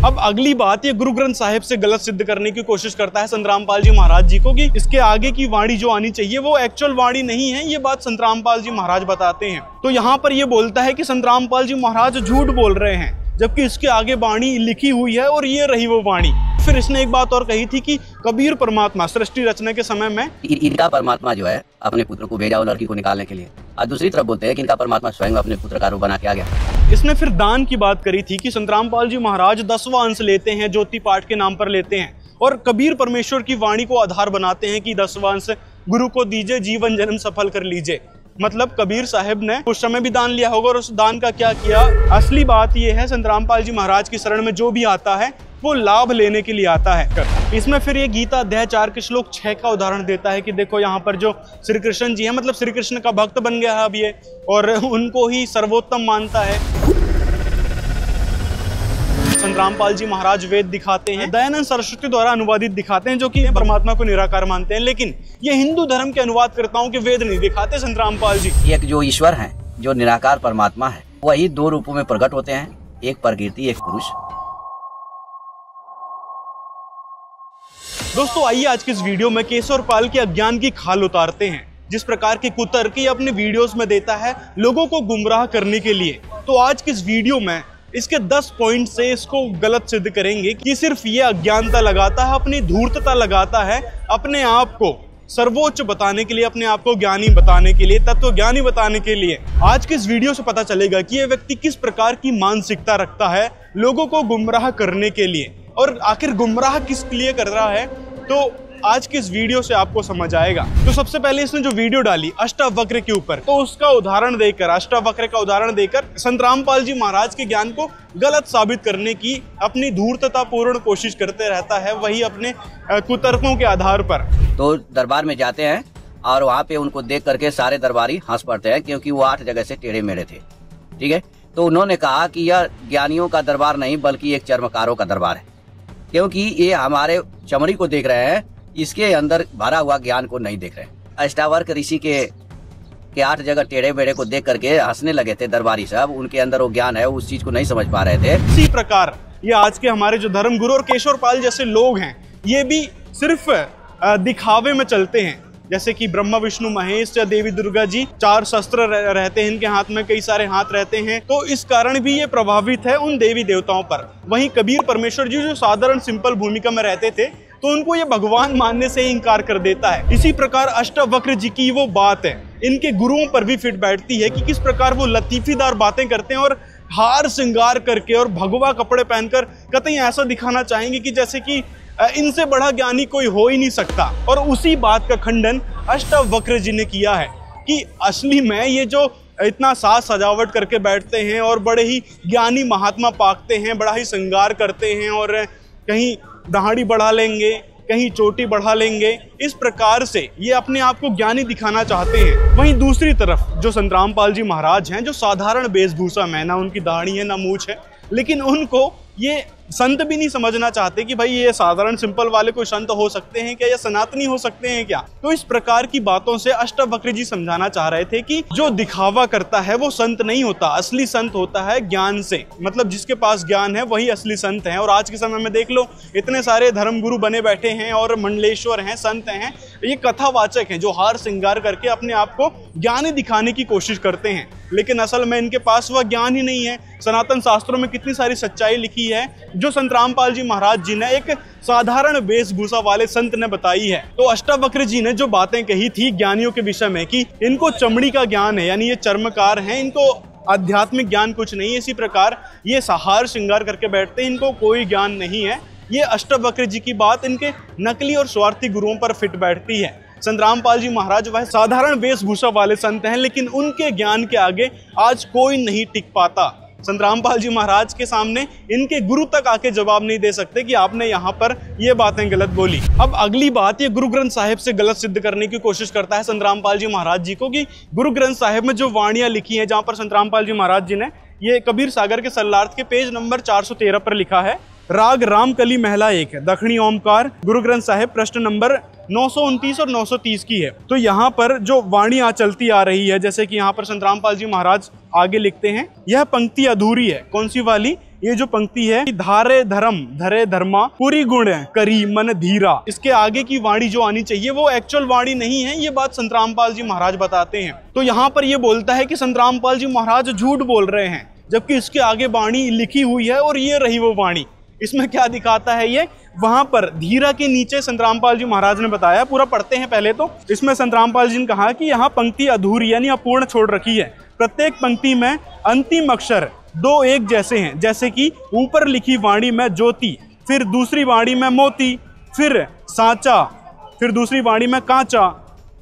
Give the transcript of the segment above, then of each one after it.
अब अगली बात, ये गुरु ग्रंथ साहिब से गलत सिद्ध करने की कोशिश करता है संत रामपाल जी महाराज जी को कि इसके आगे की वाणी जो आनी चाहिए वो एक्चुअल वाणी नहीं है। ये बात संत रामपाल जी महाराज बताते हैं। तो यहाँ पर ये बोलता है कि संत रामपाल जी महाराज झूठ बोल रहे हैं, जबकि इसके आगे वाणी लिखी हुई है और ये रही वो वाणी। फिर इसने एक बात और कही थी कि कबीर परमात्मा सृष्टि रचने के समय में इनका परमात्मा जो है अपने पुत्र को भेजा और लड़की को निकालने के लिए, और दूसरी तरफ बोलते हैं कि इनका परमात्मा स्वयं अपने पुत्र का रूप बना के आ गया। इसने फिर दान की बात करी थी कि संत रामपाल जी महाराज 10वां अंश लेते हैं, ज्योति पाठ के नाम पर लेते हैं, और कबीर परमेश्वर की वाणी को आधार बनाते हैं कि 10वां अंश गुरु को दीजिए, जीवन जन्म सफल कर लीजिए। मतलब कबीर साहब ने उस समय भी दान लिया होगा और उस दान का क्या किया। असली बात यह है, संत रामपाल जी महाराज की शरण में जो भी आता है वो लाभ लेने के लिए आता है। इसमें फिर ये गीता अध्याय 4 के श्लोक 6 का उदाहरण देता है कि देखो यहाँ पर जो श्री कृष्ण जी है, मतलब श्री कृष्ण का भक्त बन गया है अब ये, और उनको ही सर्वोत्तम मानता है। संत रामपाल जी महाराज वेद दिखाते हैं, दयानंद सरस्वती द्वारा अनुवादित दिखाते हैं, जो कि परमात्मा को निराकार मानते हैं, लेकिन ये हिंदू धर्म के अनुवादकर्ताओं के वेद नहीं दिखाते संत रामपाल जी। एक जो ईश्वर है, जो निराकार परमात्मा है, वही 2 रूपों में प्रकट होते हैं, एक प्रकृति, एक पुरुष। दोस्तों आइए आज के इस वीडियो में केशव पाल के अज्ञान की खाल उतारते हैं, जिस प्रकार के कुतर्क ये अपने वीडियोस में देता है लोगों को गुमराह करने के लिए। तो आज के इस वीडियो में इसके 10 पॉइंट से इसको गलत सिद्ध करेंगे कि सिर्फ ये अज्ञानता लगाता है, अपनी धूर्तता लगाता है, अपने आप को सर्वोच्च बताने के लिए, अपने आप को ज्ञानी बताने के लिए, तत्व ज्ञानी बताने के लिए। आज के इस वीडियो से पता चलेगा कि ये व्यक्ति किस प्रकार की मानसिकता रखता है लोगों को गुमराह करने के लिए, और आखिर गुमराह किस लिए कर रहा है, तो आज की इस वीडियो से आपको समझ आएगा। तो सबसे पहले इसने जो वीडियो डाली अष्टावक्र के ऊपर, तो उसका उदाहरण देकर, अष्टावक्र का उदाहरण देकर संत रामपाल जी महाराज के ज्ञान को गलत साबित करने की अपनी धूर्ततापूर्ण कोशिश करते रहता है, वही अपने कुतर्कों के आधार पर। तो दरबार में जाते हैं और वहाँ पे उनको देख करके सारे दरबारी हंस पड़ते हैं, क्योंकि वो 8 जगह से टेढ़े मेढ़े थे। ठीक है, तो उन्होंने कहा कि यह ज्ञानियों का दरबार नहीं बल्कि एक चर्मकारों का दरबार है, क्योंकि ये हमारे चमड़ी को देख रहे हैं, इसके अंदर भरा हुआ ज्ञान को नहीं देख रहे। अष्टावक्र ऋषि के 8 जगह टेढ़े बेढ़े को देख करके हंसने लगे थे दरबारी साहब। उनके अंदर वो ज्ञान है, उस चीज को नहीं समझ पा रहे थे। इसी प्रकार ये आज के हमारे जो धर्म गुरु और केशव पाल जैसे लोग हैं, ये भी सिर्फ दिखावे में चलते हैं। जैसे कि ब्रह्मा विष्णु महेश या देवी दुर्गा जी 4 शस्त्र रहते हैं इनके हाथ में, कई सारे हाथ रहते हैं, तो इस कारण भी ये प्रभावित है उन देवी देवताओं पर। वहीं कबीर परमेश्वर जी जो साधारण सिंपल भूमिका में रहते थे, तो उनको ये भगवान मानने से ही इंकार कर देता है। इसी प्रकार अष्टावक्र जी की वो बात है इनके गुरुओं पर भी फिट बैठती है कि किस प्रकार वो लतीफीदार बातें करते हैं और हार श्रृंगार करके और भगवा कपड़े पहनकर कतई ऐसा दिखाना चाहेंगे कि जैसे कि इनसे बड़ा ज्ञानी कोई हो ही नहीं सकता। और उसी बात का खंडन अष्टावक्र जी ने किया है कि असली में ये जो इतना साज सजावट करके बैठते हैं और बड़े ही ज्ञानी महात्मा पाकते हैं, बड़ा ही श्रृंगार करते हैं और कहीं दाढ़ी बढ़ा लेंगे, कहीं चोटी बढ़ा लेंगे, इस प्रकार से ये अपने आप को ज्ञानी दिखाना चाहते हैं। वहीं दूसरी तरफ जो संत रामपाल जी महाराज हैं, जो साधारण वेशभूषा में, ना उनकी दाढ़ी है ना मूछ है, लेकिन उनको ये संत भी नहीं समझना चाहते कि भाई ये साधारण सिंपल वाले कोई संत हो सकते हैं क्या, या सनातनी हो सकते हैं क्या। तो इस प्रकार की बातों से अष्टावक्र जी समझाना चाह रहे थे कि जो दिखावा करता है वो संत नहीं होता, असली संत होता है ज्ञान से। मतलब जिसके पास ज्ञान है वही असली संत है। और आज के समय में देख लो, इतने सारे धर्म गुरु बने बैठे हैं और मंडलेश्वर हैं, संत हैं, ये कथावाचक हैं जो हार श्रृंगार करके अपने आप को ज्ञानी दिखाने की कोशिश करते हैं, लेकिन असल में इनके पास वह ज्ञान ही नहीं है। सनातन शास्त्रों में कितनी सारी सच्चाई लिखी है जो संत रामपाल जी महाराज जी ने एक साधारण वेशभूषा वाले संत ने बताई है। तो अष्टावक्र जी ने जो बातें कही थी ज्ञानियों के विषय में कि इनको चमड़ी का ज्ञान है, यानी ये चर्मकार हैं, इनको आध्यात्मिक ज्ञान कुछ नहीं है, इसी प्रकार ये हार श्रृंगार करके बैठते हैं, इनको कोई ज्ञान नहीं है, ये अष्टावक्र जी की बात इनके नकली और स्वार्थी गुरुओं पर फिट बैठती है। संत रामपाल जी महाराज वह साधारण वेशभूषा वाले संत हैं, लेकिन उनके ज्ञान के आगे आज कोई नहीं टिक पाता। संत रामपाल जी महाराज के सामने इनके गुरु तक आके जवाब नहीं दे सकते कि आपने यहाँ पर ये बातें गलत बोली। अब अगली बात, ये गुरु ग्रंथ साहिब से गलत सिद्ध करने की कोशिश करता है संत रामपाल जी महाराज जी को कि गुरु ग्रंथ साहिब में जो वाणियां लिखी हैं, जहाँ पर संत रामपाल जी महाराज जी ने ये कबीर सागर के सल्लार्थ के पेज नंबर 413 पर लिखा है, राग रामकली महला 1 है, दक्षिणी ओमकार, गुरु ग्रंथ साहिब प्रश्न नंबर 929 और 930 की है। तो यहाँ पर जो वाणी चलती आ रही है, जैसे कि यहाँ पर संत रामपाल जी महाराज आगे लिखते हैं, यह पंक्ति अधूरी है। कौन सी वाली? ये जो पंक्ति है, धारे धर्म धरे धर्मा पूरी गुण करी मन धीरा, इसके आगे की वाणी जो आनी चाहिए वो एक्चुअल वाणी नहीं है। ये बात संत रामपाल जी महाराज बताते हैं। तो यहाँ पर ये बोलता है कि संत रामपाल जी महाराज झूठ बोल रहे हैं, जबकि इसके आगे वाणी लिखी हुई है और ये रही वो वाणी। इसमें क्या दिखाता है ये, वहां पर धीरा के नीचे संत रामपाल जी महाराज ने बताया, पूरा पढ़ते हैं पहले तो। इसमें संत रामपाल जी ने कहा कि यहाँ पंक्ति अधूरी यानी अपूर्ण छोड़ रखी है। प्रत्येक पंक्ति में अंतिम अक्षर दो एक जैसे हैं, जैसे कि ऊपर लिखी वाणी में ज्योति, फिर दूसरी वाणी में मोती, फिर सांचा, फिर दूसरी वाणी में कांचा।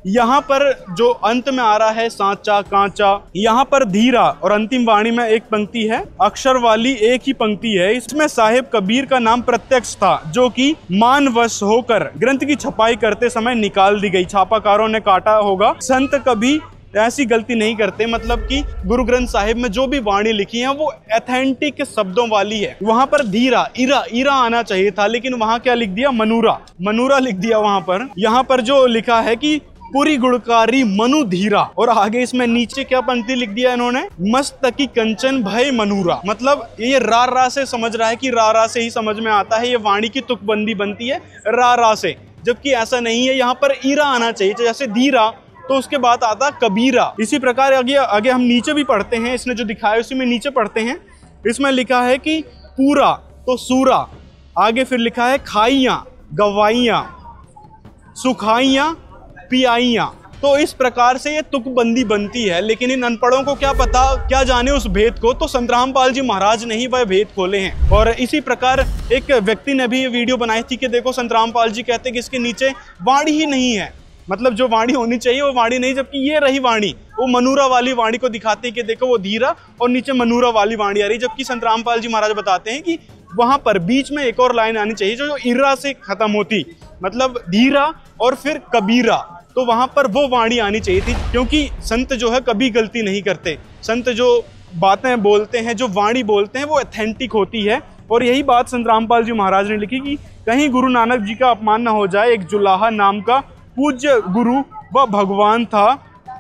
यहाँ पर जो अंत में आ रहा है सांचा कांचा, यहाँ पर धीरा, और अंतिम वाणी में एक पंक्ति है अक्षर वाली एक ही पंक्ति है। इसमें साहेब कबीर का नाम प्रत्यक्ष था, जो कि मानवश होकर ग्रंथ की छपाई करते समय निकाल दी गई। छापाकारों ने काटा होगा। संत कभी ऐसी गलती नहीं करते, मतलब कि गुरु ग्रंथ साहिब में जो भी वाणी लिखी है वो एथेंटिक शब्दों वाली है। वहां पर धीरा इरा इरा आना चाहिए था, लेकिन वहां क्या लिख दिया, मनुरा मनुरा लिख दिया वहां पर। यहाँ पर जो लिखा है कि पूरी गुणकारी मनु धीरा, और आगे इसमें नीचे क्या पंक्ति लिख दिया इन्होंने, मस्तकी कंचन भय मनूरा। मतलब ये रा से समझ रहा है कि रा से ही समझ में आता है, ये वाणी की तुकबंदी बनती है रा से, जबकि ऐसा नहीं है। यहाँ पर ईरा आना चाहिए, जैसे धीरा तो उसके बाद आता कबीरा। इसी प्रकार आगे हम नीचे भी पढ़ते हैं, इसने जो दिखाया उसी में नीचे पढ़ते हैं। इसमें लिखा है कि पूरा तो सूरा, आगे फिर लिखा है खाइया गवाइया सुखाइया पियाइया। तो इस प्रकार से ये तुकबंदी बनती है, लेकिन इन अनपढ़ों को क्या पता, क्या जाने उस भेद को। तो संत रामपाल जी महाराज ने ही वह भेद खोले हैं। और इसी प्रकार एक व्यक्ति ने भी ये वीडियो बनाई थी कि देखो संत रामपाल जी कहते हैं कि इसके नीचे वाणी ही नहीं है, मतलब जो वाणी होनी चाहिए वो वाणी नहीं, जबकि ये रही वाणी। वो मनूरा वाली वाणी को दिखाते हैं कि देखो वो धीरा और नीचे मनूरा वाली वाणी आ रही, जबकि संत रामपाल जी महाराज बताते हैं कि वहां पर बीच में एक और लाइन आनी चाहिए जो इरा से खत्म होती, मतलब धीरा और फिर कबीरा। तो वहां पर वो वाणी आनी चाहिए थी, क्योंकि संत जो है कभी गलती नहीं करते। संत जो बातें बोलते हैं, जो वाणी बोलते हैं, वो ऑथेंटिक होती है। और यही बात संत रामपाल जी महाराज ने लिखी कि कहीं गुरु नानक जी का अपमान न हो जाए, एक जुलाहा नाम का पूज्य गुरु व भगवान था।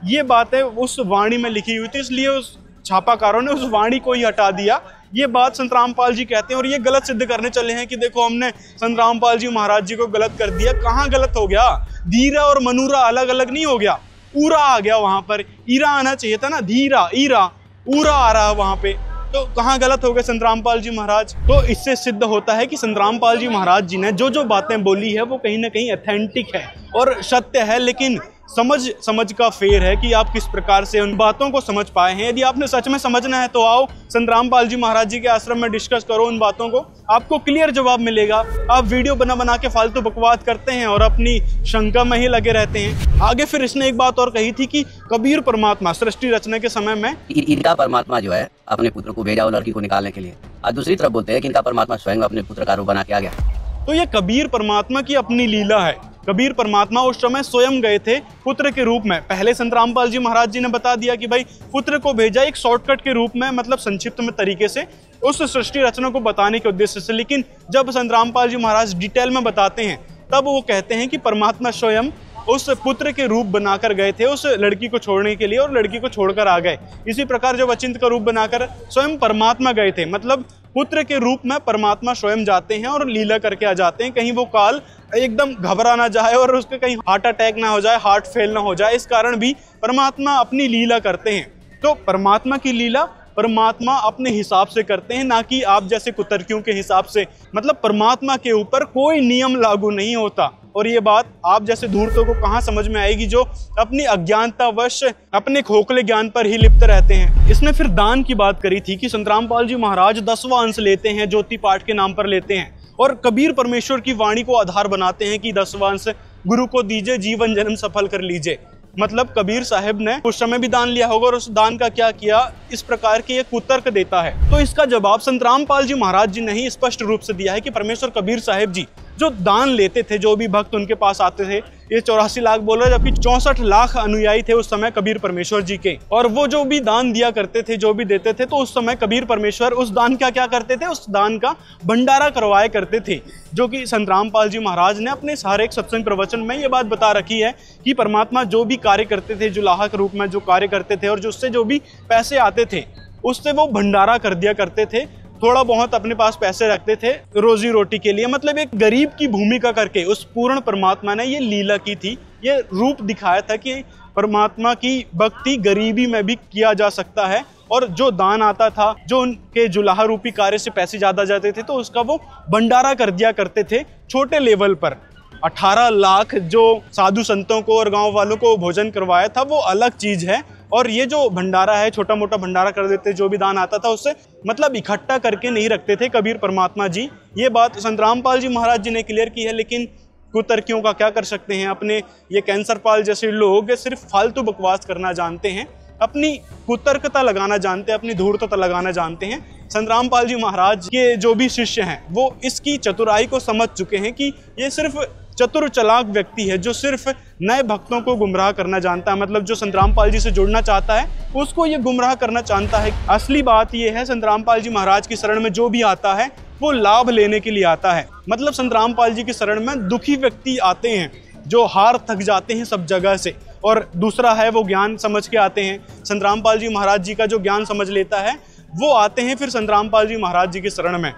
ये बातें उस वाणी में लिखी हुई थी, इसलिए उस छापाकारों ने उस वाणी को ही हटा दिया। ये बात संत रामपाल जी कहते हैं, और ये गलत सिद्ध करने चले हैं कि देखो हमने संत रामपाल जी महाराज जी को गलत कर दिया। कहाँ गलत हो गया, धीरा और मनूरा अलग अलग नहीं हो गया, ऊरा आ गया वहां पर। ईरा आना चाहिए था ना, धीरा ईरा, ऊरा आ रहा है वहां पे, तो कहाँ गलत हो गए संत रामपाल जी महाराज। तो इससे सिद्ध होता है कि संत रामपाल जी महाराज जी ने जो जो बातें बोली है वो कहीं ना कहीं ऑथेंटिक है और सत्य है, लेकिन समझ का फेर है कि आप किस प्रकार से उन बातों को समझ पाए हैं। यदि आपने सच में समझना है तो आओ संत रामपाल जी महाराज जी के आश्रम में डिस्कस करो उन बातों को, आपको क्लियर जवाब मिलेगा। आप वीडियो बना के फालतू बकवास करते हैं और अपनी शंका में ही लगे रहते हैं। आगे फिर इसने एक बात और कही थी कि कबीर परमात्मा सृष्टि रचने के समय में इनका परमात्मा जो है अपने पुत्र को भेजा वो लड़की को निकालने के लिए, और दूसरी तरफ बोलते हैं कि इनका परमात्मा स्वयं अपने पुत्र का रूप बना के आ गया। तो ये कबीर परमात्मा की अपनी लीला है। कबीर परमात्मा उस समय स्वयं गए थे पुत्र के रूप में। पहले संत रामपाल जी महाराज जी ने बता दिया कि भाई पुत्र को भेजा एक शॉर्टकट के रूप में, मतलब संक्षिप्त में तरीके से उस सृष्टि रचना को बताने के उद्देश्य से। लेकिन जब संत रामपाल जी महाराज डिटेल में बताते हैं तब वो कहते हैं कि परमात्मा स्वयं उस पुत्र के रूप बनाकर गए थे उस लड़की को छोड़ने के लिए, और लड़की को छोड़कर आ गए। इसी प्रकार जब अचिंत का रूप बनाकर स्वयं परमात्मा गए थे, मतलब पुत्र के रूप में परमात्मा स्वयं जाते हैं और लीला करके आ जाते हैं। कहीं वो काल एकदम घबरा ना जाए और उसके कहीं हार्ट अटैक ना हो जाए, हार्ट फेल ना हो जाए, इस कारण भी परमात्मा अपनी लीला करते हैं। तो परमात्मा की लीला परमात्मा अपने हिसाब से करते हैं, ना कि आप जैसे कुतर्कियों के हिसाब से। मतलब परमात्मा के ऊपर कोई नियम लागू नहीं होता। और ये बात आप जैसे धूर्तों को कहाँ समझ में आएगी जो अपनी अज्ञानतावश अपने खोखले ज्ञान पर ही लिप्त रहते हैं। इसने फिर दान की बात करी थी कि संत रामपाल जी महाराज 10वां अंश लेते हैं, ज्योति पाठ के नाम पर लेते हैं, और कबीर परमेश्वर की वाणी को आधार बनाते हैं कि 10वां अंश गुरु को दीजिए, जीवन जन्म सफल कर लीजिए। मतलब कबीर साहब ने उस समय भी दान लिया होगा और उस दान का क्या किया, इस प्रकार की एक कुतर्क देता है। तो इसका जवाब संत रामपाल जी महाराज जी ने ही स्पष्ट रूप से दिया है कि परमेश्वर कबीर साहब जी जो दान लेते थे, जो भी भक्त उनके पास आते थे, ये 84 लाख बोल रहे, जबकि 64 लाख अनुयायी थे उस समय कबीर परमेश्वर जी के, और वो जो भी दान दिया करते थे, जो भी देते थे, तो उस समय कबीर परमेश्वर उस दान का क्या करते थे, उस दान का भंडारा करवाया करते थे। जो कि संत रामपाल जी महाराज ने अपने सारे एक सत्संग प्रवचन में ये बात बता रखी है कि परमात्मा जो भी कार्य करते थे, जुलाहा के रूप में जो कार्य करते थे, और जो उससे जो भी पैसे आते थे उससे वो भंडारा कर दिया करते थे। थोड़ा बहुत अपने पास पैसे रखते थे रोजी रोटी के लिए, मतलब एक गरीब की भूमिका करके उस पूर्ण परमात्मा ने ये लीला की थी, ये रूप दिखाया था कि परमात्मा की भक्ति गरीबी में भी किया जा सकता है। और जो दान आता था, जो उनके जुलाहा रूपी कार्य से पैसे ज्यादा जाते थे, तो उसका वो भंडारा कर दिया करते थे छोटे लेवल पर। 18 लाख जो साधु संतों को और गांव वालों को भोजन करवाया था वो अलग चीज है। और ये जो भंडारा है, छोटा मोटा भंडारा कर देते, जो भी दान आता था उससे मतलब इकट्ठा करके नहीं रखते थे कबीर परमात्मा जी। ये बात संत रामपाल जी महाराज जी ने क्लियर की है। लेकिन कुतर्कियों का क्या कर सकते हैं, अपने ये कैंसर पाल जैसे लोग सिर्फ फालतू बकवास करना जानते हैं, अपनी कुतर्कता लगाना जानते हैं, अपनी धूर्तता लगाना जानते हैं। संत रामपाल जी महाराज के जो भी शिष्य हैं वो इसकी चतुराई को समझ चुके हैं कि ये सिर्फ चतुर चालाक व्यक्ति है जो सिर्फ नए भक्तों को गुमराह करना जानता है। मतलब जो संत रामपाल जी से जुड़ना चाहता है उसको ये गुमराह करना जानता है। असली बात ये है, संत रामपाल जी महाराज की शरण में जो भी आता है वो लाभ लेने के लिए आता है। मतलब संत रामपाल जी की शरण में दुखी व्यक्ति आते हैं जो हार थक जाते हैं सब जगह से, और दूसरा है वो ज्ञान समझ के आते हैं। संत रामपाल जी महाराज जी का जो ज्ञान समझ लेता है वो आते हैं फिर संत रामपाल जी महाराज जी की शरण में।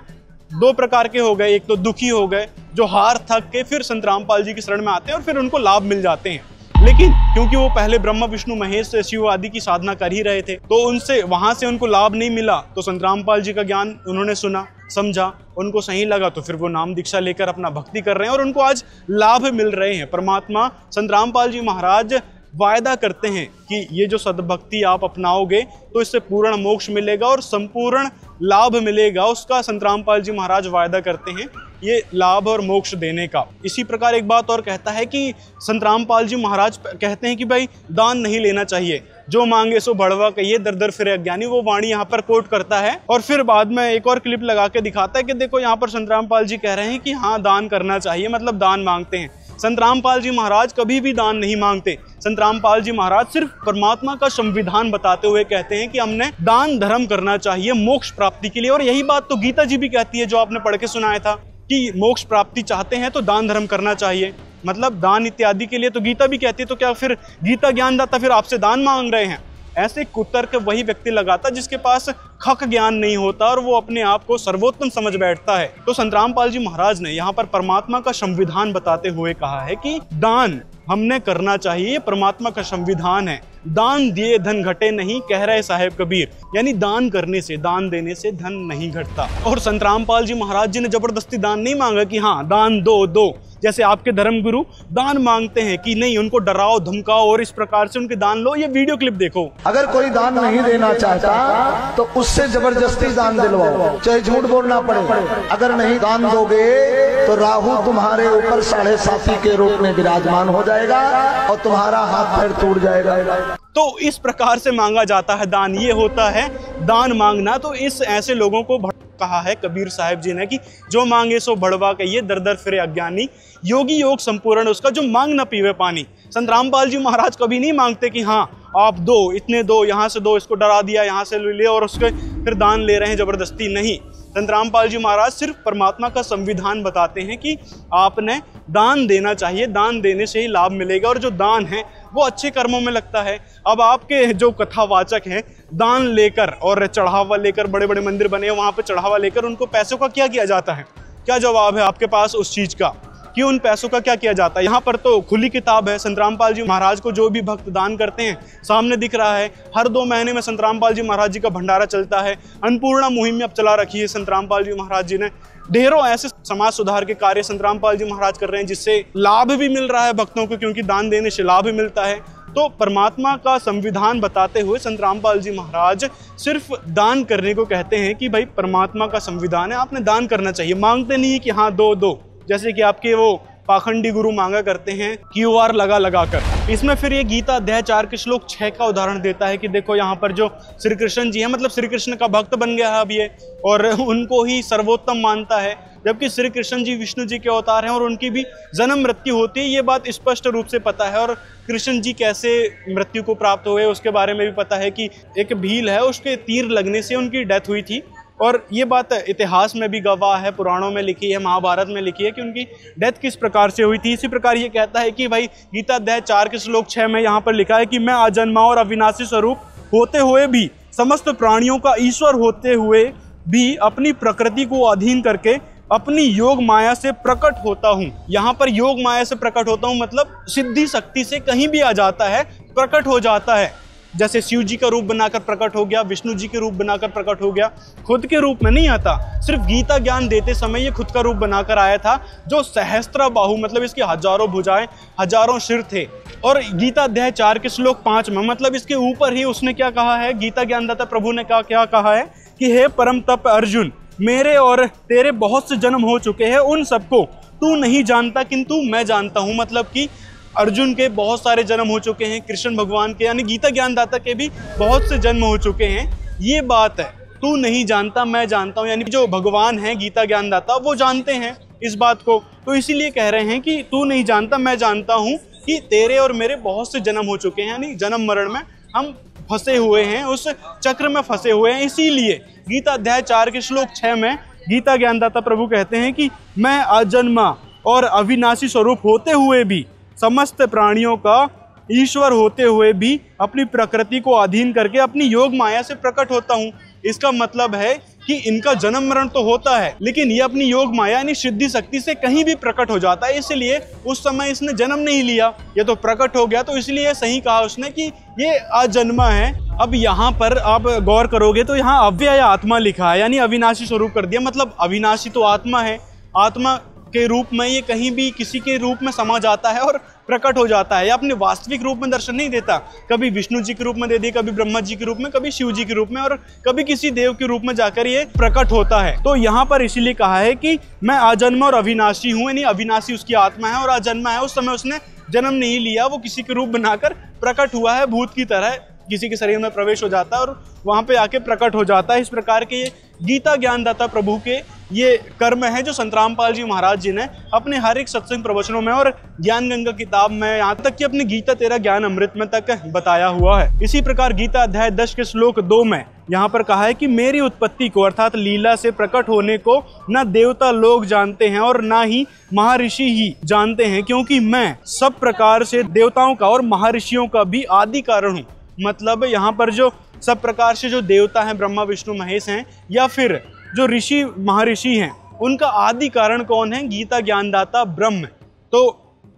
दो प्रकार के हो गए, एक तो दुखी हो गए जो हार थक के फिर संत रामपाल जी की शरण में आते हैं और फिर उनको लाभ मिल जाते हैं। लेकिन क्योंकि वो पहले ब्रह्मा विष्णु महेश शिव आदि की साधना कर ही रहे थे तो उनसे वहां से उनको लाभ नहीं मिला, तो संत रामपाल जी का ज्ञान उन्होंने सुना, समझा, उनको सही लगा, तो फिर वो नाम दीक्षा लेकर अपना भक्ति कर रहे हैं और उनको आज लाभ मिल रहे हैं। परमात्मा संत रामपाल जी महाराज वायदा करते हैं कि ये जो सद्भक्ति आप अपनाओगे तो इससे पूर्ण मोक्ष मिलेगा और संपूर्ण लाभ मिलेगा, उसका संत रामपाल जी महाराज वायदा करते हैं ये लाभ और मोक्ष देने का। इसी प्रकार एक बात और कहता है कि संत रामपाल जी महाराज कहते हैं कि भाई दान नहीं लेना चाहिए, जो मांगे सो बढ़वा कहिए, दर दर फिरे अज्ञानी। वो वाणी यहाँ पर कोट करता है और फिर बाद में एक और क्लिप लगा के दिखाता है कि देखो यहाँ पर संत रामपाल जी कह रहे हैं कि हाँ दान करना चाहिए, मतलब दान मांगते हैं। संत रामपाल जी महाराज कभी भी दान नहीं मांगते। संत रामपाल जी महाराज सिर्फ परमात्मा का संविधान बताते हुए कहते हैं कि हमने दान धर्म करना चाहिए मोक्ष प्राप्ति के लिए। और यही बात तो गीता जी भी कहती है, जो आपने पढ़ के सुनाया था कि मोक्ष प्राप्ति चाहते हैं तो दान धर्म करना चाहिए, मतलब दान इत्यादि के लिए तो गीता भी कहती है। तो क्या फिर गीता ज्ञानदाता फिर आपसे दान मांग रहे हैं? ऐसे कुतर्क वही व्यक्ति लगाता जिसके पास खक ज्ञान नहीं होता और वो अपने आप को सर्वोत्तम समझ बैठता है। तो संत रामपाल जी महाराज ने यहाँ पर परमात्मा का संविधान बताते हुए कहा है कि दान हमने करना चाहिए, ये परमात्मा का संविधान है। दान दिए धन घटे नहीं, कह रहे साहेब कबीर, यानी दान करने से, दान देने से धन नहीं घटता। और संत रामपाल जी महाराज जी ने जबरदस्ती दान नहीं मांगा कि हाँ दान दो दो, जैसे आपके धर्म गुरु दान मांगते हैं कि नहीं उनको डराओ धमकाओ और इस प्रकार से उनके दान लो। ये वीडियो क्लिप देखो। अगर कोई दान नहीं देना चाहता तो उससे जबरदस्ती दान दिलवाओ, चाहे झूठ बोलना पड़े। अगर नहीं दान दोगे तो राहु तुम्हारे ऊपर 7.5 के रूप में विराजमान हो जाएगा और तुम्हारा हाथ पैर टूट जाएगा। तो इस प्रकार से मांगा जाता है दान, ये होता है दान मांगना। तो इस ऐसे लोगों को कहा है कबीर साहब जी ने कि जो मांगे सो बढ़वा कहिए, दर दर फिरे अज्ञानी, योगी योग संपूर्ण उसका जो मांग न पीवे पानी। संत रामपाल जी महाराज कभी नहीं मांगते कि हाँ आप दो, इतने दो, यहाँ से दो, इसको डरा दिया, यहाँ से ले और उसके फिर दान ले रहे हैं जबरदस्ती। नहीं, संत रामपाल जी महाराज सिर्फ परमात्मा का संविधान बताते हैं कि आपने दान देना चाहिए, दान देने से ही लाभ मिलेगा और जो दान है वो अच्छे कर्मों में लगता है। अब आपके जो कथावाचक हैं दान लेकर और चढ़ावा लेकर, बड़े बड़े मंदिर बने वहाँ पे चढ़ावा लेकर उनको पैसों का क्या किया जाता है? क्या जवाब है आपके पास उस चीज का कि उन पैसों का क्या किया जाता है? यहाँ पर तो खुली किताब है। संत रामपाल जी महाराज को जो भी भक्त दान करते हैं सामने दिख रहा है। हर 2 महीने में संत रामपाल जी महाराज जी का भंडारा चलता है। अन्नपूर्णा मुहिम अब चला रखी है संत रामपाल जी महाराज जी ने। ढेरों ऐसे समाज सुधार के कार्य संत रामपाल जी महाराज कर रहे हैं जिससे लाभ भी मिल रहा है भक्तों को, क्योंकि दान देने से लाभ भी मिलता है। तो परमात्मा का संविधान बताते हुए संत रामपाल जी महाराज सिर्फ दान करने को कहते हैं कि भाई परमात्मा का संविधान है, आपने दान करना चाहिए। मांगते नहीं कि हाँ दो दो, जैसे कि आपके वो पाखंडी गुरु मांगा करते हैं QR लगा कर। इसमें फिर ये गीता अध्याय 4 के श्लोक 6 का उदाहरण देता है कि देखो यहाँ पर जो श्री कृष्ण जी है, मतलब श्री कृष्ण का भक्त बन गया है अब ये, और उनको ही सर्वोत्तम मानता है, जबकि श्री कृष्ण जी विष्णु जी के अवतार हैं और उनकी भी जन्म मृत्यु होती है, ये बात स्पष्ट रूप से पता है। और कृष्ण जी कैसे मृत्यु को प्राप्त हुए उसके बारे में भी पता है कि एक भील है, उसके तीर लगने से उनकी डेथ हुई थी। और ये बात इतिहास में भी गवाह है, पुराणों में लिखी है, महाभारत में लिखी है कि उनकी डेथ किस प्रकार से हुई थी। इसी प्रकार ये कहता है कि भाई गीता अध्याय 4 के श्लोक 6 में यहाँ पर लिखा है कि मैं अजन्मा और अविनाशी स्वरूप होते हुए भी, समस्त प्राणियों का ईश्वर होते हुए भी अपनी प्रकृति को अधीन करके अपनी योग माया से प्रकट होता हूँ। यहाँ पर योग माया से प्रकट होता हूँ मतलब सिद्धि शक्ति से कहीं भी आ जाता है, प्रकट हो जाता है। जैसे शिव जी का रूप बनाकर प्रकट हो गया, विष्णु जी के रूप बनाकर प्रकट हो गया, खुद के रूप में नहीं आता। सिर्फ गीता ज्ञान देते समय ये खुद का रूप बनाकर आया था, जो सहस्त्र बाहु मतलब इसकी हजारों भुजाएं, हजारों सिर थे। और गीता अध्याय 4 के श्लोक 5 में मतलब इसके ऊपर ही उसने क्या कहा है, गीता ज्ञानदाता प्रभु ने क्या कहा है कि हे परम तप अर्जुन, मेरे और तेरे बहुत से जन्म हो चुके हैं, उन सबको तू नहीं जानता किंतु मैं जानता हूँ। मतलब कि अर्जुन के बहुत सारे जन्म हो चुके हैं, कृष्ण भगवान के यानी गीता ज्ञानदाता के भी बहुत से जन्म हो चुके हैं। ये बात है, तू नहीं जानता मैं जानता हूँ, यानी जो भगवान है गीता ज्ञानदाता वो जानते हैं इस बात को। तो इसीलिए कह रहे हैं कि तू नहीं जानता मैं जानता हूँ कि तेरे और मेरे बहुत से जन्म हो चुके हैं, यानी जन्म मरण में हम फंसे हुए हैं, उस चक्र में फंसे हुए हैं। इसीलिए गीता अध्याय 4 के श्लोक 6 में गीता ज्ञानदाता प्रभु कहते हैं कि मैं अजन्मा और अविनाशी स्वरूप होते हुए भी, समस्त प्राणियों का ईश्वर होते हुए भी अपनी प्रकृति को अधीन करके अपनी योग माया से प्रकट होता हूँ। इसका मतलब है कि इनका जन्म मरण तो होता है, लेकिन ये अपनी योग माया यानी सिद्धि शक्ति से कहीं भी प्रकट हो जाता है। इसलिए उस समय इसने जन्म नहीं लिया, ये तो प्रकट हो गया, तो इसलिए सही कहा उसने कि ये अजन्मा है। अब यहाँ पर आप गौर करोगे तो यहाँ अव्यय आत्मा लिखा है, यानी अविनाशी स्वरूप कर दिया। मतलब अविनाशी तो आत्मा है, आत्मा के रूप में ये कहीं भी किसी के रूप में समा जाता है और प्रकट हो जाता है। अपने वास्तविक रूप में दर्शन नहीं देता, कभी विष्णु जी के रूप में दे दिया, कभी ब्रह्मा जी के रूप में, कभी शिव जी के रूप में, और कभी किसी देव के रूप में जाकर ये प्रकट होता है। तो यहाँ पर इसीलिए कहा है कि मैं अजन्मा और अविनाशी हूँ, यानी अविनाशी उसकी आत्मा है और अजन्मा है। उस समय उसने जन्म नहीं लिया, वो किसी के रूप बनाकर प्रकट हुआ है, भूत की तरह किसी के शरीर में प्रवेश हो जाता है और वहां पे आके प्रकट हो जाता है। इस प्रकार के ये गीता ज्ञानदाता प्रभु के ये कर्म है जो संत रामपाल जी महाराज जी ने अपने हर एक सत्संग प्रवचनों में और ज्ञान गंगा किताब में, यहाँ तक कि अपनी गीता तेरा ज्ञान अमृत में तक बताया हुआ है। इसी प्रकार गीता अध्याय 10 के श्लोक 2 में यहाँ पर कहा है कि मेरी उत्पत्ति को अर्थात लीला से प्रकट होने को न देवता लोग जानते हैं और न ही महर्षि ही जानते हैं, क्योंकि मैं सब प्रकार से देवताओं का और महर्षियों का भी आदि कारण हूँ। मतलब यहाँ पर जो सब प्रकार से जो देवता हैं, ब्रह्मा विष्णु महेश हैं, या फिर जो ऋषि महर्षि हैं, उनका आदि कारण कौन है? गीता ज्ञानदाता ब्रह्म। तो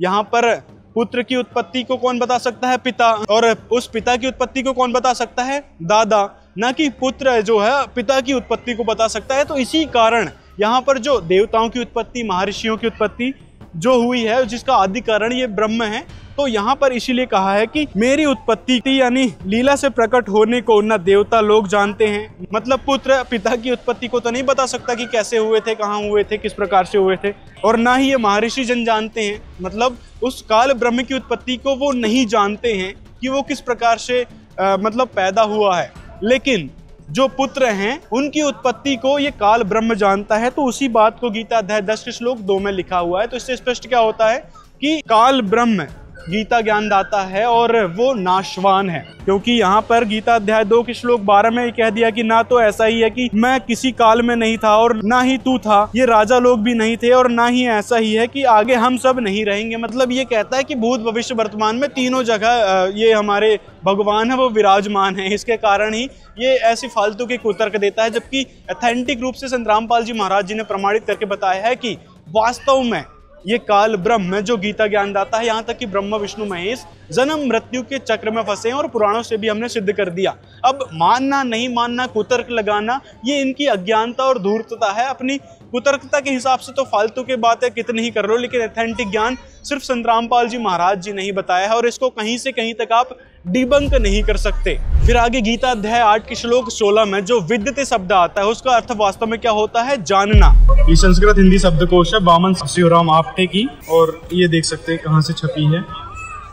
यहाँ पर पुत्र की उत्पत्ति को कौन बता सकता है? पिता। और उस पिता की उत्पत्ति को कौन बता सकता है? दादा। न कि पुत्र जो है पिता की उत्पत्ति को बता सकता है। तो इसी कारण यहाँ पर जो देवताओं की उत्पत्ति, महर्षियों की उत्पत्ति जो हुई है, जिसका आदि कारण ये ब्रह्म है, तो यहाँ पर इसीलिए कहा है कि मेरी उत्पत्ति यानी लीला से प्रकट होने को न देवता लोग जानते हैं। मतलब पुत्र पिता की उत्पत्ति को तो नहीं बता सकता कि कैसे हुए थे, कहाँ हुए थे, किस प्रकार से हुए थे, और ना ही ये महर्षि जन जानते हैं। मतलब उस काल ब्रह्म की उत्पत्ति को वो नहीं जानते हैं कि वो किस प्रकार से मतलब पैदा हुआ है। लेकिन जो पुत्र हैं उनकी उत्पत्ति को ये काल ब्रह्म जानता है। तो उसी बात को गीता अध्याय 10 के श्लोक 2 में लिखा हुआ है। तो इससे स्पष्ट क्या होता है कि काल ब्रह्म गीता ज्ञानदाता है और वो नाशवान है, क्योंकि यहाँ पर गीता अध्याय 2 के श्लोक 12 में कह दिया कि ना तो ऐसा ही है कि मैं किसी काल में नहीं था और ना ही तू था, ये राजा लोग भी नहीं थे, और ना ही ऐसा ही है कि आगे हम सब नहीं रहेंगे। मतलब ये कहता है कि भूत भविष्य वर्तमान में तीनों जगह ये हमारे भगवान है वो विराजमान है। इसके कारण ही ये ऐसी फालतू के कुतर्क देता है, जबकि ऑथेंटिक रूप से संत रामपाल जी महाराज जी ने प्रमाणित करके बताया है कि वास्तव में ये काल ब्रह्म जो गीता ज्ञानदाता है, यहाँ तक कि ब्रह्मा विष्णु महेश जन्म मृत्यु के चक्र में फंसे हैं, और पुराणों से भी हमने सिद्ध कर दिया। अब मानना नहीं मानना, कुतर्क लगाना, ये इनकी अज्ञानता और धूर्तता है। अपनी कुतर्कता के हिसाब से तो फालतू की बातें कितनी ही कर लो, लेकिन ऑथेंटिक ज्ञान सिर्फ संत रामपाल जी महाराज जी ने ही बताया है, और इसको कहीं से कहीं तक आप डिबंक नहीं कर सकते। फिर आगे गीता अध्याय 8 के श्लोक 16 में जो विद्यते शब्द आता है, उसका अर्थ वास्तव में क्या होता है? जानना। ये संस्कृत हिंदी शब्दकोश है वामन शिवराम आपटे की, और ये देख सकते हैं कहाँ से छपी है।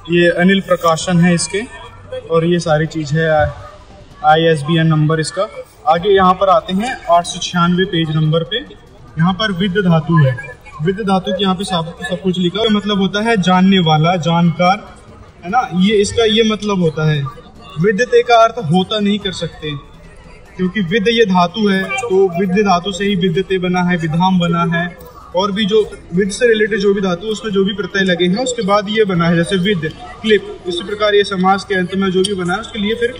ये अनिल प्रकाशन है इसके, और ये सारी चीज है, ISBN नंबर इसका। आगे यहाँ पर आते हैं 896 पेज नंबर पे। यहाँ पर विद्य धातु है, विद्य धातु की यहाँ पे सब कुछ लिखा है। मतलब होता है जानने वाला, जानकार, है ना। ये इसका ये मतलब होता है। विद्यते का अर्थ होता नहीं कर सकते, क्योंकि विद्य ये धातु है, तो विद्य धातु से ही विद्यते बना है, विधाम बना है, और भी जो विद से रिलेटेड जो भी धातु उसमें जो भी प्रत्यय लगे हैं उसके बाद ये बना है, जैसे विद क्लिप। इसी प्रकार ये समास के अंत में जो भी बना है उसके लिए फिर